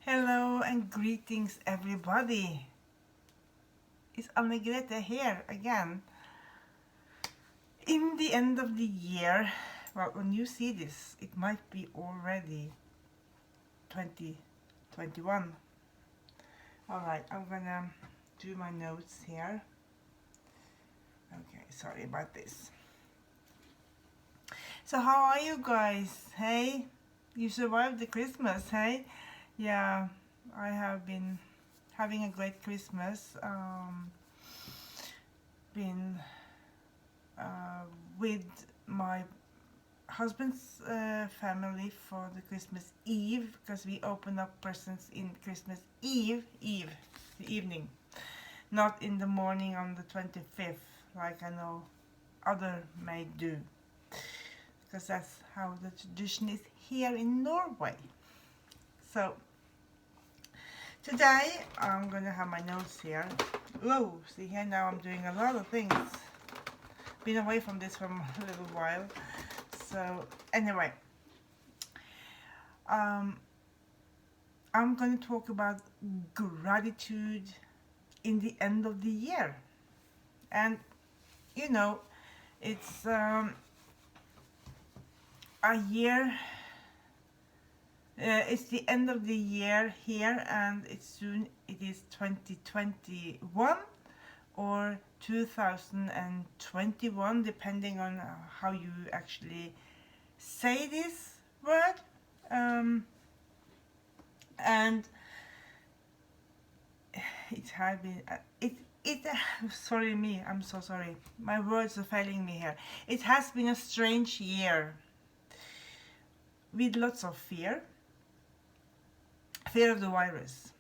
Hello and greetings everybody. It's Anne-Grethe here again. In the end of the year, well, when you see this, it might be already 2021. Alright, I'm gonna do my notes here. Okay, sorry about this. So how are you guys? Hey, you survived the Christmas, hey? Yeah, I have been having a great Christmas. Been with my husband's family for the Christmas Eve, because we open up presents in Christmas Eve, the evening, not in the morning on the 25th, like I know other may do, because that's how the tradition is here in Norway. So today I'm gonna have my notes here. Whoa, see here, now I'm doing a lot of things. Been away from this for a little while. So anyway, I'm going to talk about gratitude in the end of the year. And you know, it's a year, it's the end of the year here, and it is 2021 or 2021, depending on how you actually say this word. And it had been sorry me, I'm so sorry, my words are failing me here. It has been a strange year with lots of fear of the virus,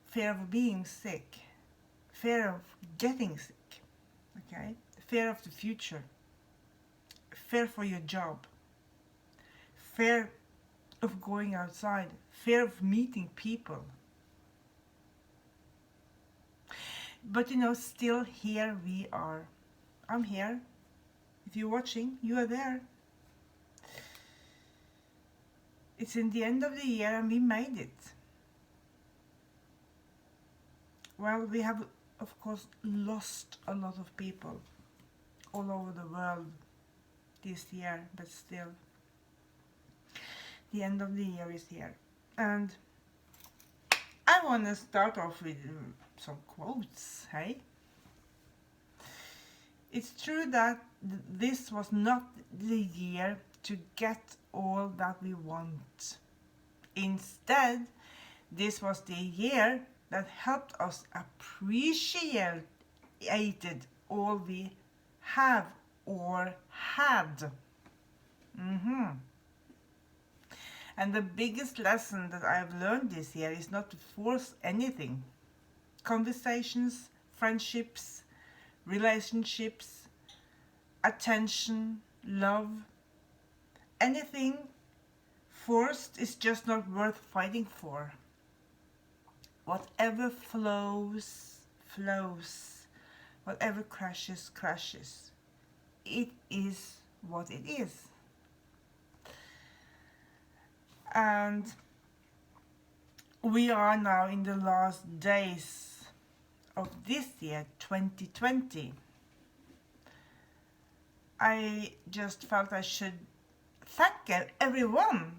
fear of being sick, fear of getting sick, okay, fear of the future, fear for your job, fear of going outside, fear of meeting people. But you know, still here we are. I'm here. If you're watching, you are there. It's in the end of the year and we made it. Well, we have of course lost a lot of people all over the world this year, but still the end of the year is here. And I want to start off with some quotes, hey? It's true that this was not the year to get all that we want. Instead, this was the year that helped us appreciate all we have or had. And the biggest lesson that I've learned this year is not to force anything. Conversations, friendships, relationships, attention, love, anything forced is just not worth fighting for. Whatever flows, flows. Whatever crashes, crashes. It is what it is. And we are now in the last days of this year, 2020. I just felt I should thank everyone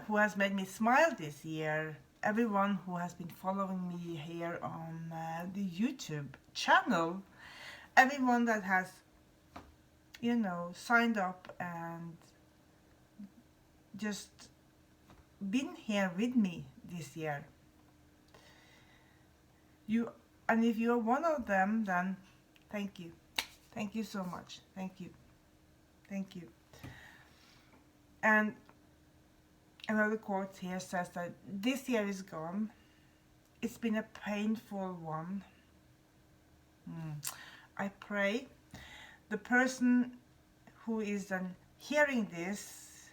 who has made me smile this year. Everyone who has been following me here on the YouTube channel. Everyone that has, you know, signed up and just been here with me this year. And if you are one of them, then thank you. Thank you so much. Thank you. Thank you. And another quote here says that this year is gone. It's been a painful one. I pray the person who is then hearing this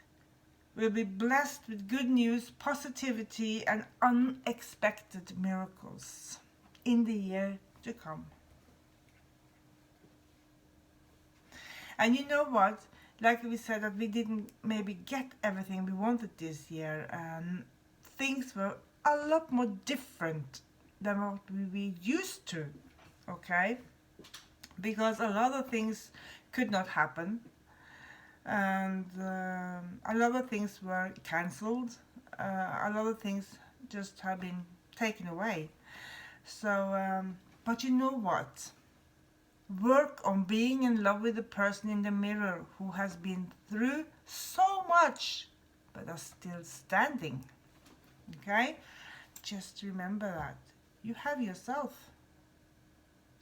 will be blessed with good news, positivity, and unexpected miracles in the year to come. And you know what? Like we said, that we didn't maybe get everything we wanted this year. things were a lot more different than what we were used to, okay? Because a lot of things could not happen, and a lot of things were cancelled. A lot of things just have been taken away. So, but you know what? Work on being in love with the person in the mirror who has been through so much but are still standing. Okay? Just remember that. You have yourself.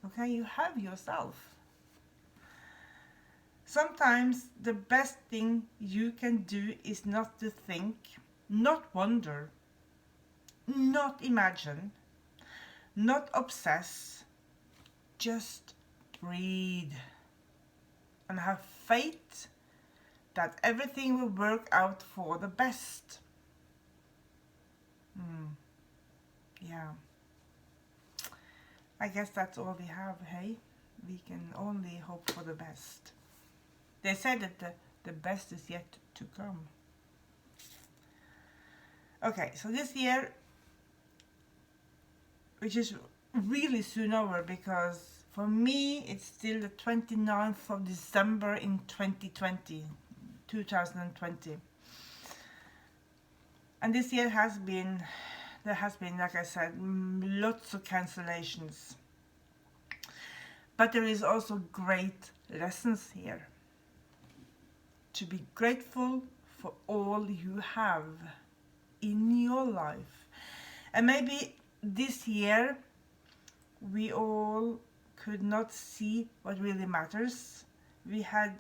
Okay? You have yourself. Sometimes the best thing you can do is not to think, not wonder, not imagine, not obsess, just breathe and have faith that everything will work out for the best. Yeah. I guess that's all we have, hey? We can only hope for the best. They said that the best is yet to come. Okay, so this year, which is really soon over, because for me it's still the 29th of December in 2020. And this year there has been, like I said, lots of cancellations. But there is also great lessons here. To be grateful for all you have in your life. And maybe this year we all could not see what really matters. We had,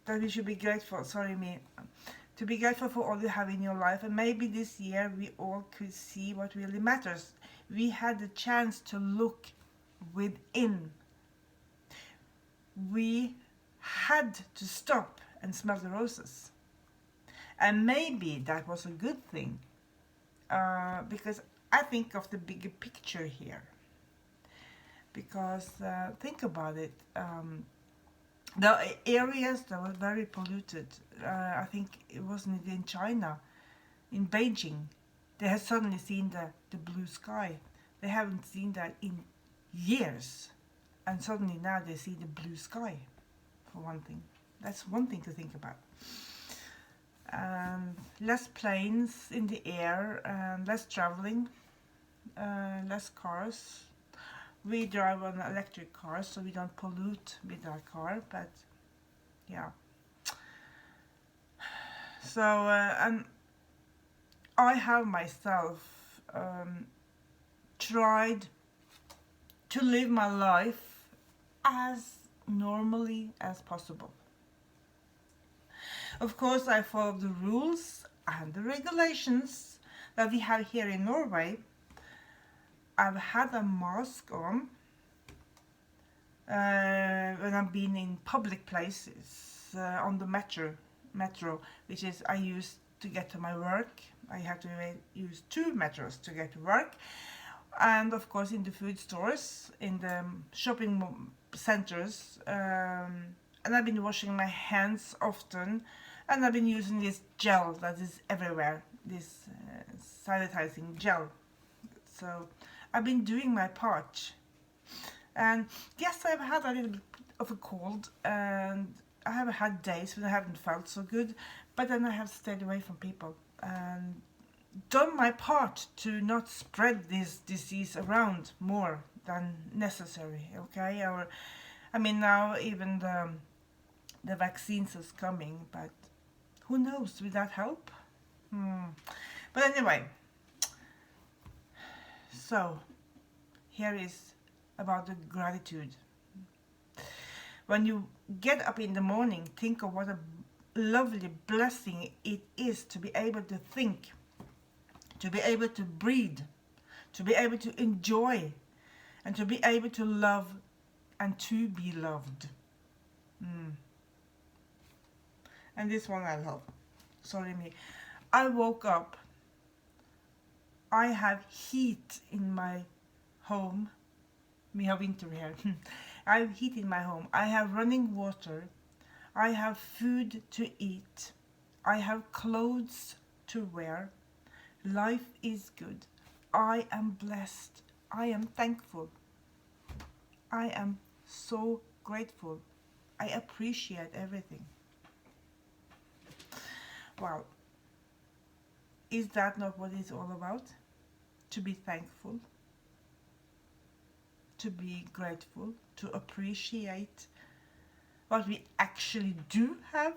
that we should be grateful, to be grateful for all you have in your life. And maybe this year we all could see what really matters. We had the chance to look within. We had to stop and smell the roses. And maybe that was a good thing, because I think of the bigger picture here. Because think about it, the areas that were very polluted, I think it wasn't in China, in Beijing, they had suddenly seen the blue sky. They haven't seen that in years, and suddenly now they see the blue sky, for one thing. That's one thing to think about. Less planes in the air, and less traveling, less cars. We drive on electric cars, so we don't pollute with our car, but yeah. So, and I have myself tried to live my life as normally as possible. Of course, I follow the rules and the regulations that we have here in Norway. I've had a mask on when I've been in public places, on the metro, which is I use to get to my work. I have to use 2 metros to get to work. And of course in the food stores, in the shopping centers. And I've been washing my hands often. And I've been using this gel that is everywhere, this sanitizing gel. So I've been doing my part. And yes, I've had a little bit of a cold, and I have had days when I haven't felt so good, but then I have stayed away from people and done my part to not spread this disease around more than necessary, okay? Or, I mean, now even the vaccines is coming, but who knows, will that help? But anyway, so here is about the gratitude. When you get up in the morning, think of what a lovely blessing it is to be able to think, to be able to breathe, to be able to enjoy, and to be able to love and to be loved. And this one I love. Sorry me. I woke up. I have heat in my home. We have winter here. I have heat in my home. I have running water. I have food to eat. I have clothes to wear. Life is good. I am blessed. I am thankful. I am so grateful. I appreciate everything. Wow. Is that not what it's all about? To be thankful, to be grateful, to appreciate what we actually do have.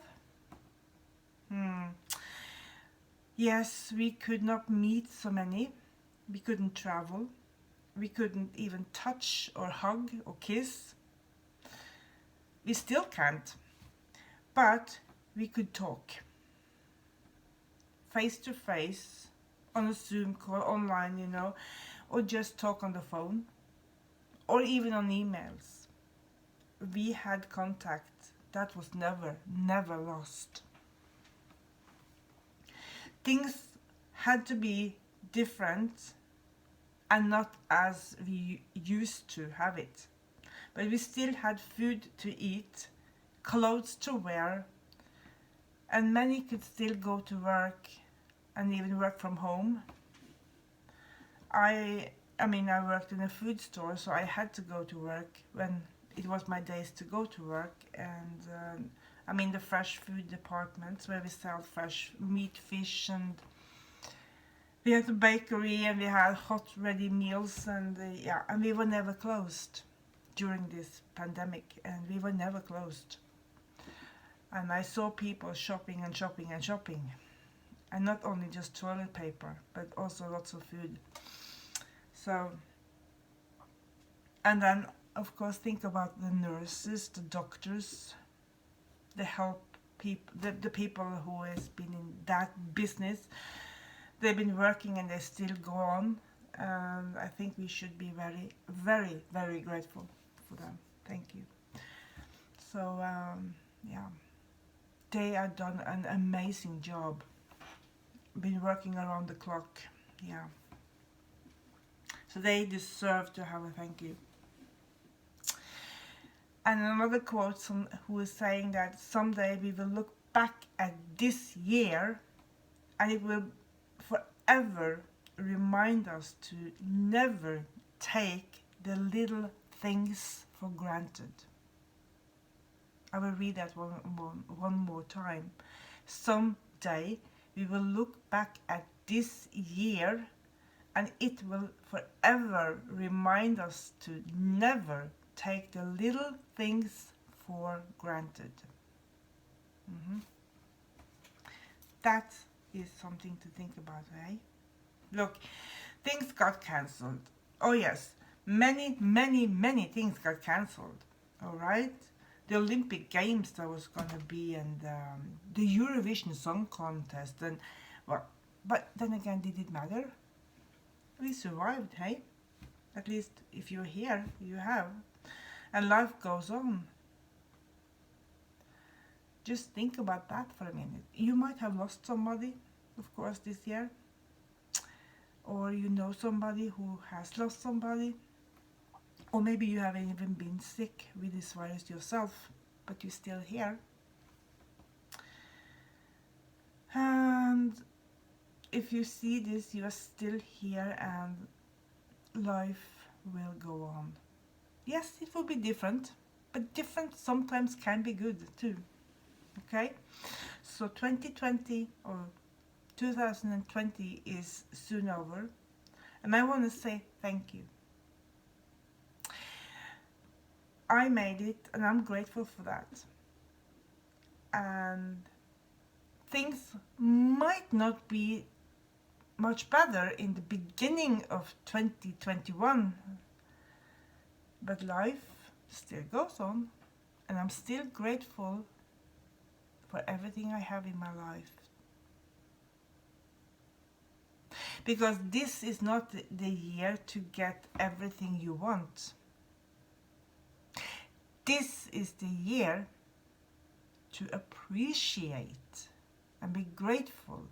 Yes, we could not meet so many. We couldn't travel. We couldn't even touch or hug or kiss. We still can't. But we could talk face to face on a Zoom call, online, or just talk on the phone or even on emails. We had contact that was never lost. Things had to be different and not as we used to have it. But we still had food to eat, clothes to wear, and many could still go to work and even work from home. I worked in a food store, so I had to go to work when it was my days to go to work, and I'm in the fresh food department where we sell fresh meat, fish, and we had the bakery and we had hot ready meals, and and we were never closed during this pandemic, and we were never closed. And I saw people shopping and shopping and shopping, and not only just toilet paper, but also lots of food. So, and then of course think about the nurses, the doctors, the help people, the people who has been in that business. They've been working and they still go on, and I think we should be very grateful for them. Thank you. So they have done an amazing job, been working around the clock. So they deserve to have a thank you. And another quote who is saying that someday we will look back at this year and it will forever remind us to never take the little things for granted. I will read that one more time. Someday we will look back at this year and it will forever remind us to never take the little things for granted. That is something to think about, eh? Look, things got cancelled. Oh yes, many things got cancelled. All right, the Olympic Games that was gonna be, and the Eurovision Song Contest, and but then again, did it matter? We survived, hey? At least if you're here, you have. And life goes on. Just think about that for a minute. You might have lost somebody, of course, this year. Or you know somebody who has lost somebody. Or maybe you haven't even been sick with this virus yourself, but you're still here. And if you see this, you are still here and life will go on. Yes, it will be different, but different sometimes can be good too. Okay? So 2020 or 2020 is soon over, and I want to say thank you. I made it, and I'm grateful for that. And things might not be much better in the beginning of 2021, but life still goes on, and I'm still grateful for everything I have in my life. Because this is not the year to get everything you want. This is the year to appreciate and be grateful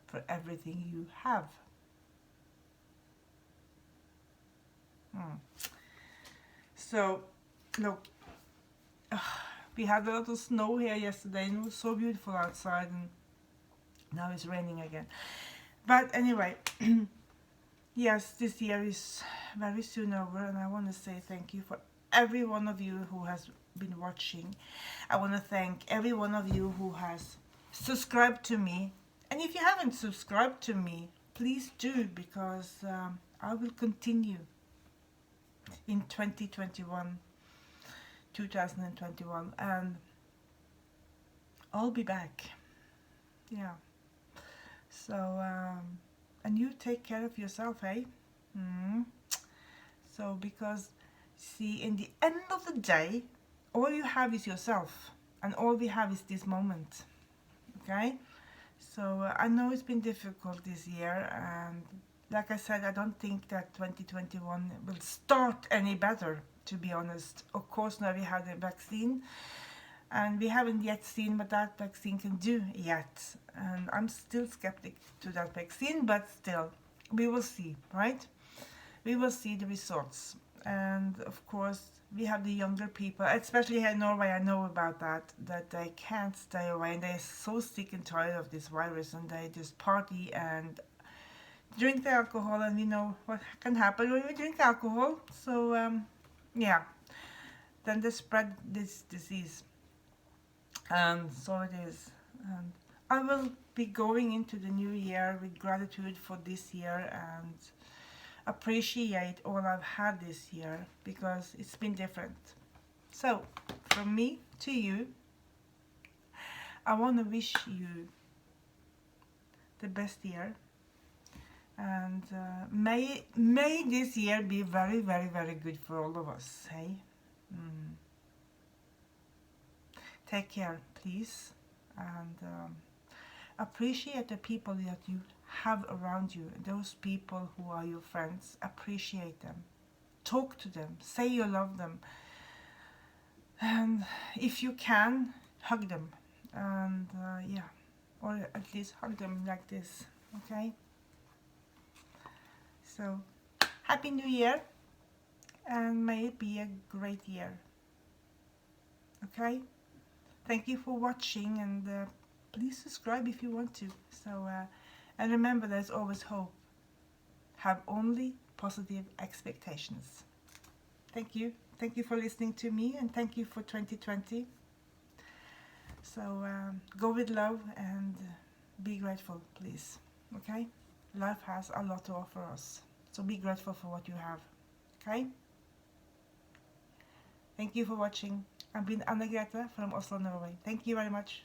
for everything you have. So, look, we had a lot of snow here yesterday, and it was so beautiful outside, and Now it's raining again. But anyway, yes, this year is very soon over, and I want to say thank you for every one of you who has been watching. I want to thank every one of you who has subscribed to me. And if you haven't subscribed to me, please do, because I will continue in 2021, and I'll be back. Yeah. So, and you take care of yourself, hey? So, because, see, in the end of the day, all you have is yourself, and all we have is this moment, okay? So, I know it's been difficult this year, and like I said, I don't think that 2021 will start any better, to be honest. Of course, now we have the vaccine, and we haven't yet seen what that vaccine can do yet. And I'm still skeptic to that vaccine, but still, we will see, right? We will see the results. And of course, we have the younger people, especially here in Norway. I know about that they can't stay away, and they're so sick and tired of this virus, and they just party and drink the alcohol, and we know what can happen when we drink alcohol. So, yeah, then they spread this disease. And so it is. And I will be going into the new year with gratitude for this year and appreciate all I've had this year, because it's been different. So, from me to you, I want to wish you the best year, and may this year be very, very, very good for all of us, hey? Take care, please, and appreciate the people that you have around you, those people who are your friends. Appreciate them, talk to them, say you love them, and if you can, hug them, and yeah, or at least hug them like this, okay? So, Happy New Year, and may it be a great year, okay? Thank you for watching, and please subscribe if you want to. So, and remember, there's always hope. Have only positive expectations. Thank you. Thank you for listening to me, and thank you for 2020. So, go with love and be grateful, please. Okay? Life has a lot to offer us. So be grateful for what you have. Okay? Thank you for watching. I've been Anne-Grethe from Oslo, Norway. Thank you very much.